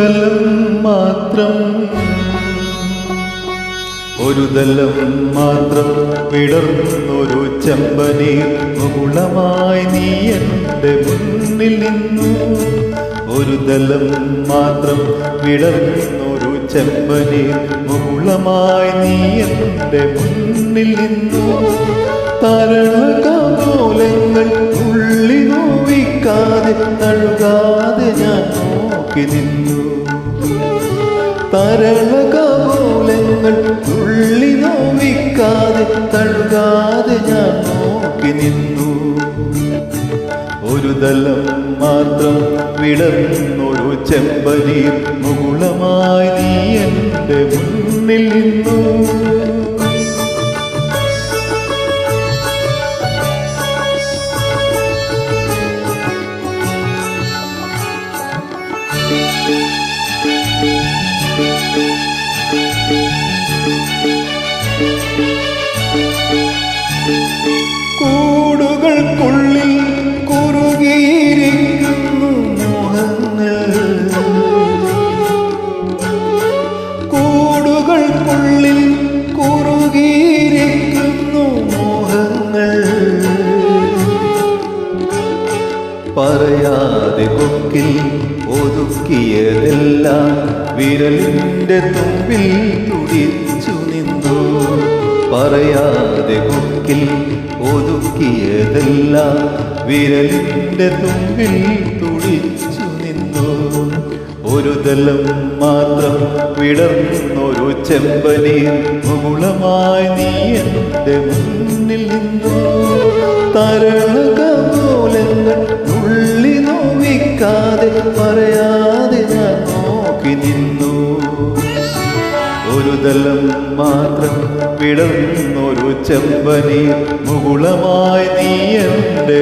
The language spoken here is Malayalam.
ദലം മാത്രം ഒരു ദലം മാത്രം വിടർന്നൊരു ചെമ്പനീർ മുകുളമായി നീ എൻ്റെ മുന്നിൽ നിന്നു. ഒരു ദലം മാത്രം വിടർന്നൊരു ചെമ്പനീർ മുകുളമായി നീ എൻ്റെ മുന്നിൽ നിന്നു. തരളകപോലങ്ങൾ ഉള്ളി നോവിക്കാതെ തഴുകാതെ ഞാൻ നോക്കി നിന്നു. തരളകപോലങ്ങൾ ഉള്ളി നോവിക്കാതെ തഴുകാതെ ഞാൻ നോക്കി നിന്നു. ഒരു ദലം മാത്രം വിടർന്നൊരു ചെമ്പനീർ മുകുളമായി നീ എൻ്റെ മുന്നിൽ നിന്നു. കൂടുകൾക്കുള്ളിൽ കുറുകിയിരിക്കുന്നു മോഹങ്ങൾ. കൂടുകൾക്കുള്ളിൽ കുറുകിയിരിക്കുന്നു മോഹങ്ങൾ. പറയാതെ കൊക്കിൽ ഒതുക്കിയതെല്ലാം വിരലിൻ്റെ തുമ്പിൽ തുടിച്ചു നിന്നു. പറയാതെ കൊക്കിൽ ഒതുക്കിയതെല്ലാം വിരലിൻ്റെ തുമ്പിൽ തുടിച്ചു നിന്നു. ഒരു ദലം മാത്രം വിടർന്നൊരു ചെമ്പനീർ മുകുളമായി നീ എൻ്റെ മുന്നിൽ നിന്നു. തരളകപോലങ്ങൾ ഉള്ളി നോവിക്കാതെ പറയാതെ ഞാൻ നോക്കി നിന്നു. ഒരു ദലം മാത്രം വിടർന്നൊരു ചെമ്പനീർ മുകുളമായി നീ എൻ്റെ